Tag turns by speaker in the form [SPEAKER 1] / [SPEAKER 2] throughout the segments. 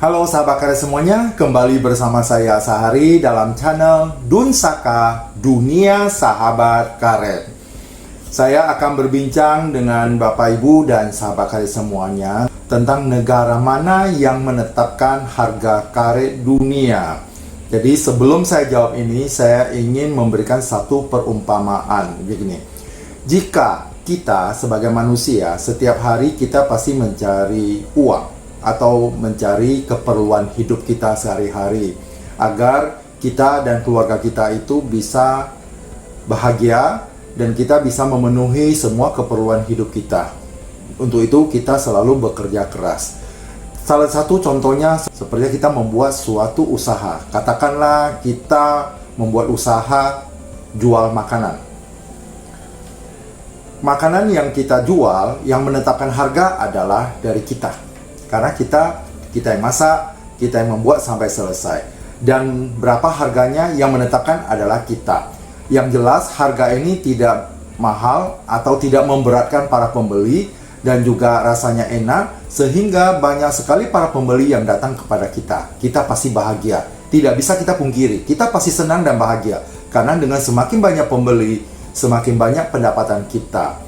[SPEAKER 1] Halo sahabat karet semuanya, kembali bersama saya Sahari dalam channel Dunsaka Dunia Sahabat Karet. Saya akan berbincang dengan Bapak Ibu dan sahabat karet semuanya tentang negara mana yang menetapkan harga karet dunia. Jadi sebelum saya jawab ini, saya ingin memberikan satu perumpamaan begini. Jika kita sebagai manusia setiap hari kita pasti mencari uang atau mencari keperluan hidup kita sehari-hari agar kita dan keluarga kita itu bisa bahagia dan kita bisa memenuhi semua keperluan hidup kita. Untuk itu kita selalu bekerja keras. Salah satu contohnya seperti kita membuat suatu usaha. Katakanlah kita membuat usaha jual makanan. Makanan yang kita jual, yang menetapkan harga adalah dari kita. Karena kita yang masak, kita yang membuat sampai selesai. Dan berapa harganya yang menetapkan adalah kita. Yang jelas harga ini tidak mahal atau tidak memberatkan para pembeli dan juga rasanya enak sehingga banyak sekali para pembeli yang datang kepada kita. Kita pasti bahagia. Tidak bisa kita pungkiri. Kita pasti senang dan bahagia. Karena dengan semakin banyak pembeli, semakin banyak pendapatan kita.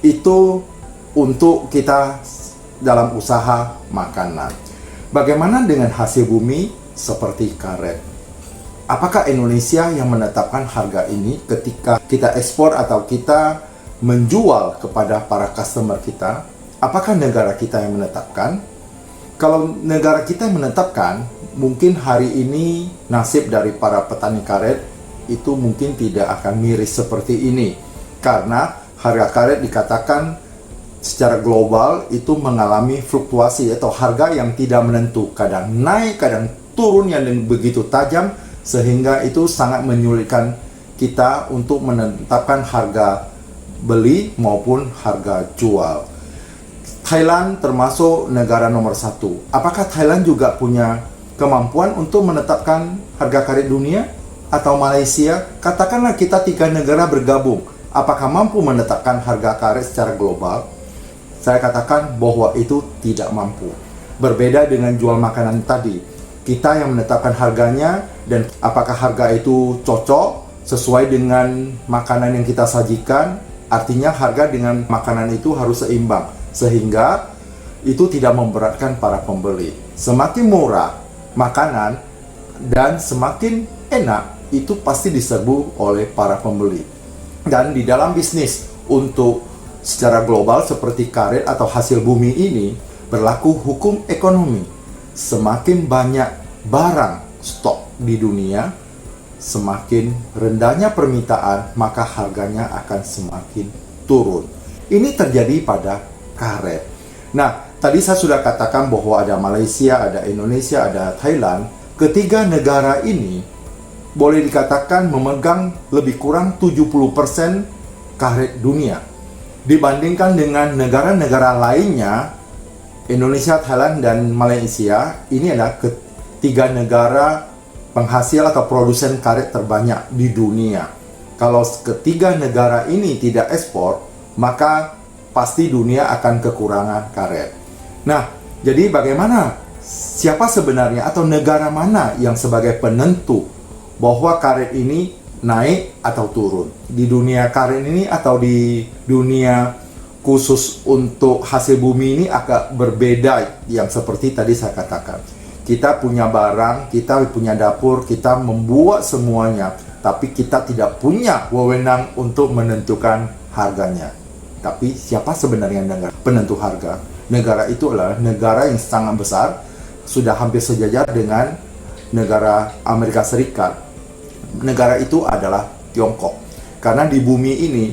[SPEAKER 1] Itu untuk kita dalam usaha makanan. Bagaimana dengan hasil bumi seperti karet? Apakah Indonesia yang menetapkan harga ini ketika kita ekspor atau kita menjual kepada para customer kita? Apakah negara kita yang menetapkan? Kalau negara kita yang menetapkan, mungkin hari ini nasib dari para petani karet itu mungkin tidak akan miris seperti ini. Karena harga karet dikatakan secara global itu mengalami fluktuasi atau harga yang tidak menentu, kadang naik, kadang turun yang begitu tajam sehingga itu sangat menyulitkan kita untuk menetapkan harga beli maupun harga jual. Thailand termasuk negara nomor 1. Apakah Thailand juga punya kemampuan untuk menetapkan harga karet dunia? Atau Malaysia? Katakanlah kita 3 negara bergabung, apakah mampu menetapkan harga karet secara global? Saya katakan bahwa itu tidak mampu. Berbeda dengan jual makanan tadi. Kita yang menetapkan harganya dan apakah harga itu cocok sesuai dengan makanan yang kita sajikan. Artinya harga dengan makanan itu harus seimbang. Sehingga itu tidak memberatkan para pembeli. Semakin murah makanan dan semakin enak itu pasti diserbu oleh para pembeli. Dan di dalam bisnis untuk secara global seperti karet atau hasil bumi ini berlaku hukum ekonomi. Semakin banyak barang stok di dunia, semakin rendahnya permintaan, maka harganya akan semakin turun. Ini terjadi pada karet. Nah, tadi saya sudah katakan bahwa ada Malaysia, ada Indonesia, ada Thailand. Ketiga negara ini boleh dikatakan memegang lebih kurang 70% karet dunia. Dibandingkan dengan negara-negara lainnya, Indonesia, Thailand, dan Malaysia, ini adalah ketiga negara penghasil atau produsen karet terbanyak di dunia. Kalau ketiga negara ini tidak ekspor, maka pasti dunia akan kekurangan karet. Nah, jadi bagaimana? Siapa sebenarnya atau negara mana yang sebagai penentu bahwa karet ini naik atau turun di dunia karet ini atau di dunia khusus untuk hasil bumi ini agak berbeda yang seperti tadi saya katakan. Kita punya barang, kita punya dapur, kita membuat semuanya, tapi kita tidak punya wewenang untuk menentukan harganya. Tapi siapa sebenarnya negara penentu harga? Negara itu adalah negara yang sangat besar, sudah hampir sejajar dengan negara Amerika Serikat. Negara itu adalah Tiongkok. Karena di bumi ini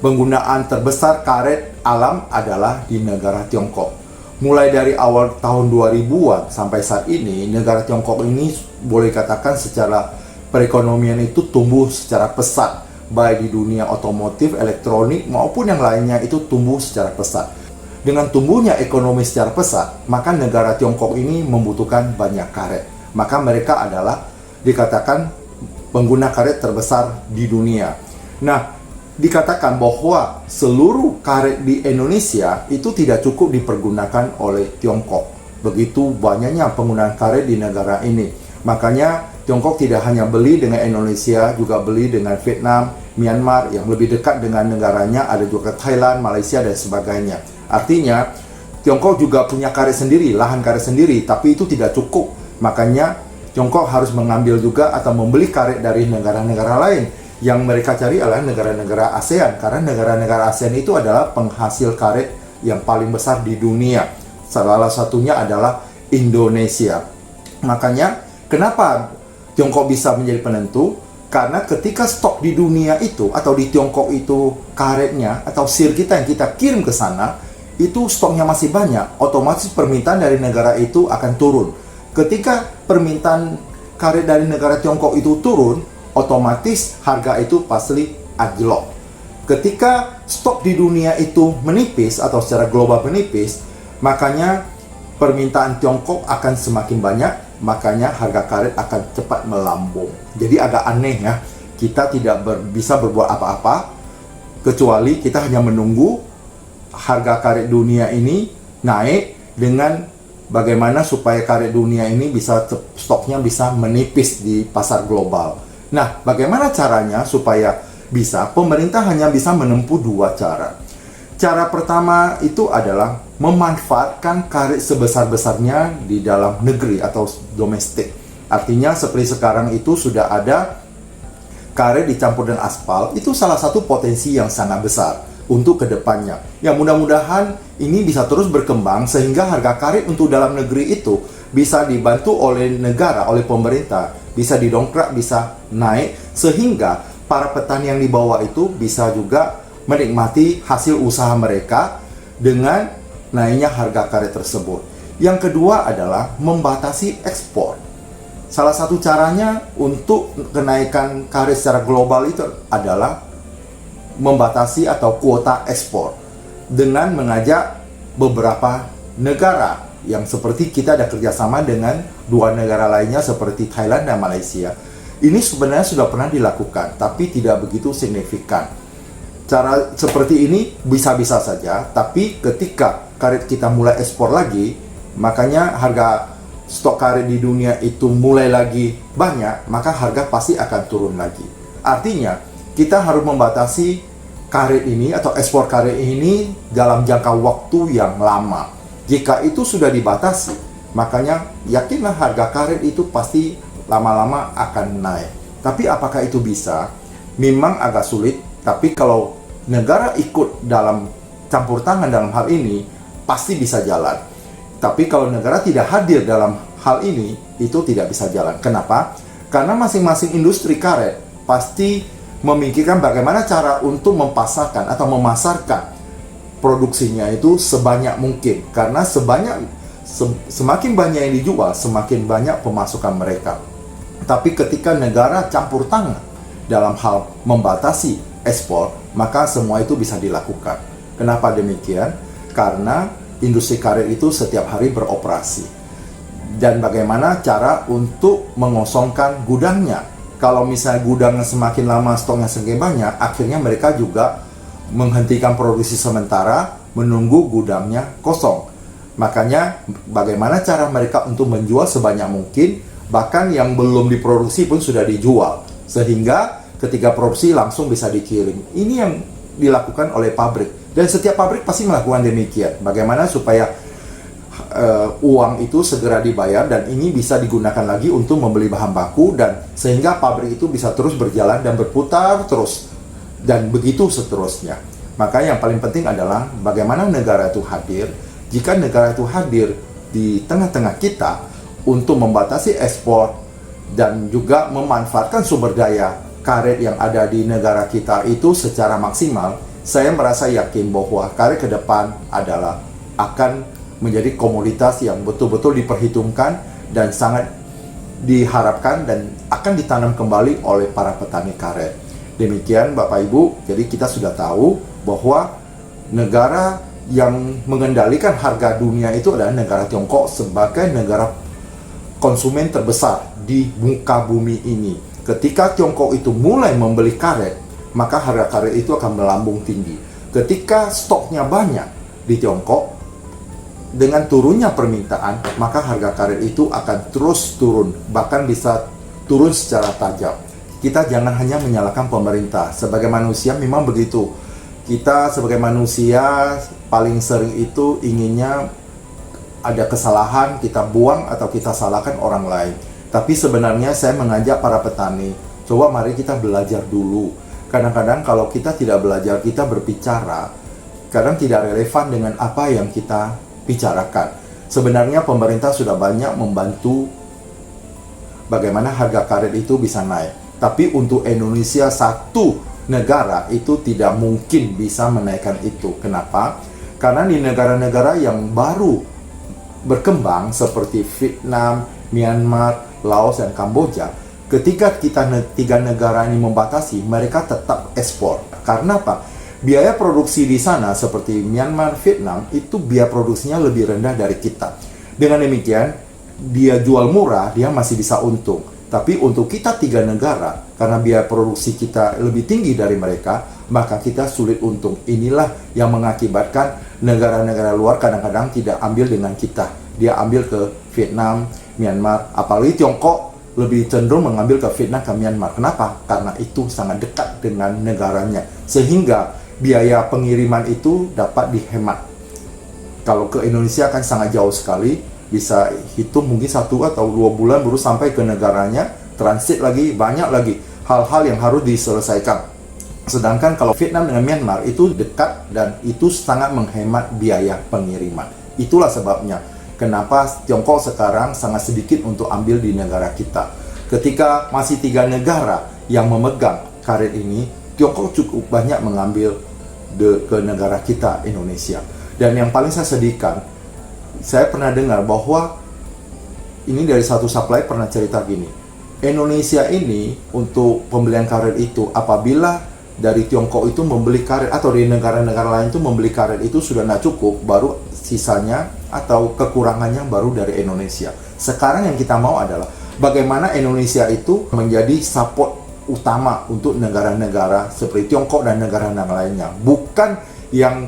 [SPEAKER 1] penggunaan terbesar karet alam adalah di negara Tiongkok. Mulai dari awal tahun 2000-an sampai saat ini, negara Tiongkok ini boleh katakan secara perekonomian itu tumbuh secara pesat, baik di dunia otomotif, elektronik maupun yang lainnya itu tumbuh secara pesat. Dengan tumbuhnya ekonomi secara pesat, maka negara Tiongkok ini membutuhkan banyak karet. Maka mereka adalah dikatakan pengguna karet terbesar di dunia. Nah, dikatakan bahwa seluruh karet di Indonesia itu tidak cukup dipergunakan oleh Tiongkok. begitu banyaknya penggunaan karet di negara ini. Makanya Tiongkok tidak hanya beli dengan Indonesia, juga beli dengan Vietnam, Myanmar, yang lebih dekat dengan negaranya, ada juga Thailand, Malaysia, dan sebagainya. Artinya, Tiongkok juga punya karet sendiri, lahan karet sendiri, tapi itu tidak cukup. Makanya, Tiongkok harus mengambil juga atau membeli karet dari negara-negara lain. Yang mereka cari adalah negara-negara ASEAN, karena negara-negara ASEAN itu adalah penghasil karet yang paling besar di dunia. Salah satunya adalah Indonesia. Makanya, kenapa Tiongkok bisa menjadi penentu? Karena ketika stok di dunia itu atau di Tiongkok itu karetnya atau sir kita yang kita kirim ke sana itu stoknya masih banyak, otomatis permintaan dari negara itu akan turun. Ketika permintaan karet dari negara Tiongkok itu turun, otomatis harga itu pasti anjlok. Ketika stok di dunia itu menipis atau secara global menipis, makanya permintaan Tiongkok akan semakin banyak, makanya harga karet akan cepat melambung. Jadi agak aneh ya, kita tidak bisa berbuat apa-apa, kecuali kita hanya menunggu harga karet dunia ini naik dengan bagaimana supaya karet dunia ini bisa stoknya bisa menipis di pasar global. Nah, bagaimana caranya supaya bisa? Pemerintah hanya bisa menempuh dua cara. Cara pertama itu adalah memanfaatkan karet sebesar-besarnya di dalam negeri atau domestik. Artinya seperti sekarang itu sudah ada karet dicampur dengan aspal, itu salah satu potensi yang sangat besar untuk kedepannya. Ya mudah-mudahan ini bisa terus berkembang sehingga harga karet untuk dalam negeri itu bisa dibantu oleh negara, oleh pemerintah, bisa didongkrak, bisa naik, sehingga para petani yang di bawah itu bisa juga menikmati hasil usaha mereka dengan naiknya harga karet tersebut. Yang kedua adalah membatasi ekspor. Salah satu caranya untuk kenaikan karet secara global itu adalah membatasi atau kuota ekspor dengan mengajak beberapa negara yang seperti kita ada kerjasama dengan dua negara lainnya seperti Thailand dan Malaysia. Ini sebenarnya sudah pernah dilakukan, tapi tidak begitu signifikan. Cara seperti ini bisa-bisa saja, tapi ketika karet kita mulai ekspor lagi, makanya harga stok karet di dunia itu mulai lagi banyak, maka harga pasti akan turun lagi. Artinya, kita harus membatasi karet ini atau ekspor karet ini dalam jangka waktu yang lama. Jika itu sudah dibatasi, makanya yakinlah harga karet itu pasti lama-lama akan naik. Tapi apakah itu bisa? Memang agak sulit, tapi kalau negara ikut dalam campur tangan dalam hal ini, pasti bisa jalan. Tapi kalau negara tidak hadir dalam hal ini, itu tidak bisa jalan. Kenapa? Karena masing-masing industri karet pasti memikirkan bagaimana cara untuk mempasarkan atau memasarkan produksinya itu sebanyak mungkin. Karena semakin banyak yang dijual, semakin banyak pemasukan mereka. Tapi ketika negara campur tangan dalam hal membatasi ekspor, maka semua itu bisa dilakukan. Kenapa demikian? Karena industri karet itu setiap hari beroperasi. Dan bagaimana cara untuk mengosongkan gudangnya? Kalau misalnya gudangnya semakin lama, stoknya semakin banyak, akhirnya mereka juga menghentikan produksi sementara, menunggu gudangnya kosong. Makanya bagaimana cara mereka untuk menjual sebanyak mungkin, bahkan yang belum diproduksi pun sudah dijual, sehingga ketika produksi langsung bisa dikirim. Ini yang dilakukan oleh pabrik, dan setiap pabrik pasti melakukan demikian. Bagaimana supaya uang itu segera dibayar dan ini bisa digunakan lagi untuk membeli bahan baku, dan sehingga pabrik itu bisa terus berjalan dan berputar terus, dan begitu seterusnya. Maka yang paling penting adalah bagaimana negara itu hadir. Jika negara itu hadir di tengah-tengah kita untuk membatasi ekspor dan juga memanfaatkan sumber daya karet yang ada di negara kita itu secara maksimal, saya merasa yakin bahwa karet ke depan adalah akan menjadi komoditas yang betul-betul diperhitungkan dan sangat diharapkan dan akan ditanam kembali oleh para petani karet. Demikian Bapak Ibu, jadi kita sudah tahu bahwa negara yang mengendalikan harga dunia itu adalah negara Tiongkok sebagai negara konsumen terbesar di muka bumi ini. Ketika Tiongkok itu mulai membeli karet, maka harga karet itu akan melambung tinggi. Ketika stoknya banyak di Tiongkok, dengan turunnya permintaan, maka harga karet itu akan terus turun, bahkan bisa turun secara tajam. Kita jangan hanya menyalahkan pemerintah. Sebagai manusia memang begitu. Kita sebagai manusia paling sering itu inginnya ada kesalahan, kita buang atau kita salahkan orang lain. Tapi sebenarnya saya mengajak para petani, coba mari kita belajar dulu. Kadang-kadang kalau kita tidak belajar, kita berbicara, kadang tidak relevan dengan apa yang kita bicarakan. Sebenarnya pemerintah sudah banyak membantu bagaimana harga karet itu bisa naik. Tapi untuk Indonesia, satu negara itu tidak mungkin bisa menaikkan itu. Kenapa? Karena di negara-negara yang baru berkembang seperti Vietnam, Myanmar, Laos, dan Kamboja, ketika kita tiga negara ini membatasi, mereka tetap ekspor. Karena apa? Biaya produksi di sana seperti Myanmar, Vietnam, itu biaya produksinya lebih rendah dari kita. Dengan demikian, dia jual murah, dia masih bisa untung. Tapi untuk kita tiga negara, karena biaya produksi kita lebih tinggi dari mereka, maka kita sulit untung. Inilah yang mengakibatkan negara-negara luar kadang-kadang tidak ambil dengan kita. Dia ambil ke Vietnam, Myanmar, apalagi Tiongkok lebih cenderung mengambil ke Vietnam, ke Myanmar. Kenapa? Karena itu sangat dekat dengan negaranya. Sehingga biaya pengiriman itu dapat dihemat. Kalau ke Indonesia kan sangat jauh sekali, bisa hitung mungkin 1 atau 2 bulan baru sampai ke negaranya, transit lagi, banyak lagi hal-hal yang harus diselesaikan. Sedangkan kalau Vietnam dengan Myanmar itu dekat dan itu sangat menghemat biaya pengiriman. Itulah sebabnya kenapa Tiongkok sekarang sangat sedikit untuk ambil di negara kita. Ketika masih 3 negara yang memegang karet ini, Tiongkok cukup banyak mengambil ke negara kita, Indonesia. Dan yang paling saya sedihkan, saya pernah dengar bahwa ini dari satu supply pernah cerita gini, Indonesia ini untuk pembelian karet itu, apabila dari Tiongkok itu membeli karet atau dari negara-negara lain itu membeli karet itu sudah tidak cukup, baru sisanya atau kekurangannya baru dari Indonesia. Sekarang yang kita mau adalah bagaimana Indonesia itu menjadi support utama untuk negara-negara seperti Tiongkok dan negara-negara lainnya, bukan yang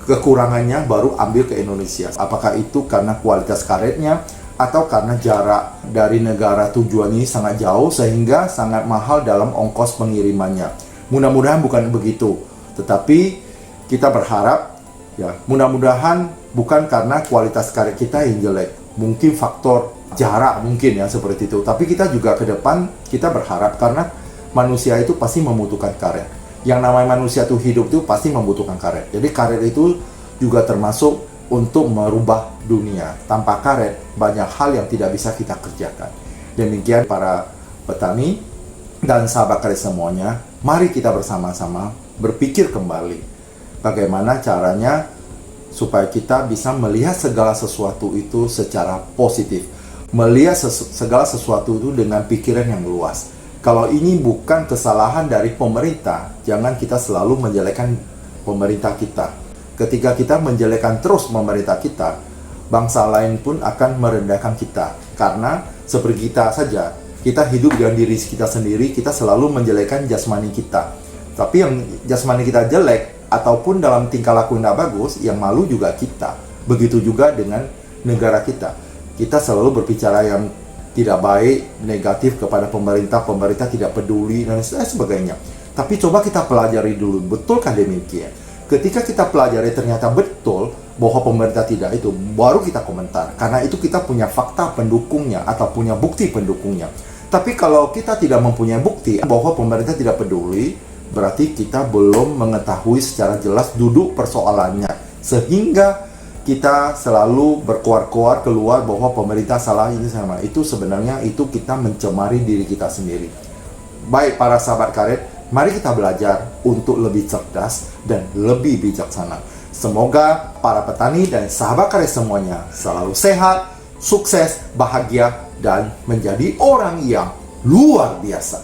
[SPEAKER 1] kekurangannya baru ambil ke Indonesia. Apakah itu karena kualitas karetnya atau karena jarak dari negara tujuan ini sangat jauh sehingga sangat mahal dalam ongkos pengirimannya. Mudah-mudahan bukan begitu, tetapi kita berharap ya, mudah-mudahan bukan karena kualitas karet kita yang jelek, mungkin faktor jarak mungkin ya seperti itu. Tapi kita juga ke depan kita berharap, karena manusia itu pasti membutuhkan karet. Yang namanya manusia itu hidup itu pasti membutuhkan karet. Jadi karet itu juga termasuk untuk merubah dunia. Tanpa karet banyak hal yang tidak bisa kita kerjakan. Demikian para petani dan sahabat karet semuanya, mari kita bersama-sama berpikir kembali bagaimana caranya supaya kita bisa melihat segala sesuatu itu secara positif. Melihat segala sesuatu itu dengan pikiran yang luas. Kalau ini bukan kesalahan dari pemerintah, jangan kita selalu menjelekkan pemerintah kita. Ketika kita menjelekkan terus pemerintah kita, bangsa lain pun akan merendahkan kita. Karena seperti kita saja, kita hidup dengan diri kita sendiri, kita selalu menjelekkan jasmani kita. Tapi yang jasmani kita jelek, ataupun dalam tingkah laku yang tidak bagus, yang malu juga kita. Begitu juga dengan negara kita. Kita selalu berbicara yang tidak baik, negatif kepada pemerintah tidak peduli, dan sebagainya. Tapi coba kita pelajari dulu, betulkah demikian? Ketika kita pelajari ternyata betul bahwa pemerintah tidak itu, baru kita komentar. Karena itu kita punya fakta pendukungnya atau punya bukti pendukungnya. Tapi kalau kita tidak mempunyai bukti bahwa pemerintah tidak peduli, berarti kita belum mengetahui secara jelas duduk persoalannya. Sehingga kita selalu berkoar-koar keluar bahwa pemerintah salah ini sama. Itu sebenarnya itu kita mencemari diri kita sendiri. Baik para sahabat karet, mari kita belajar untuk lebih cerdas dan lebih bijaksana. Semoga para petani dan sahabat karet semuanya selalu sehat, sukses, bahagia, dan menjadi orang yang luar biasa.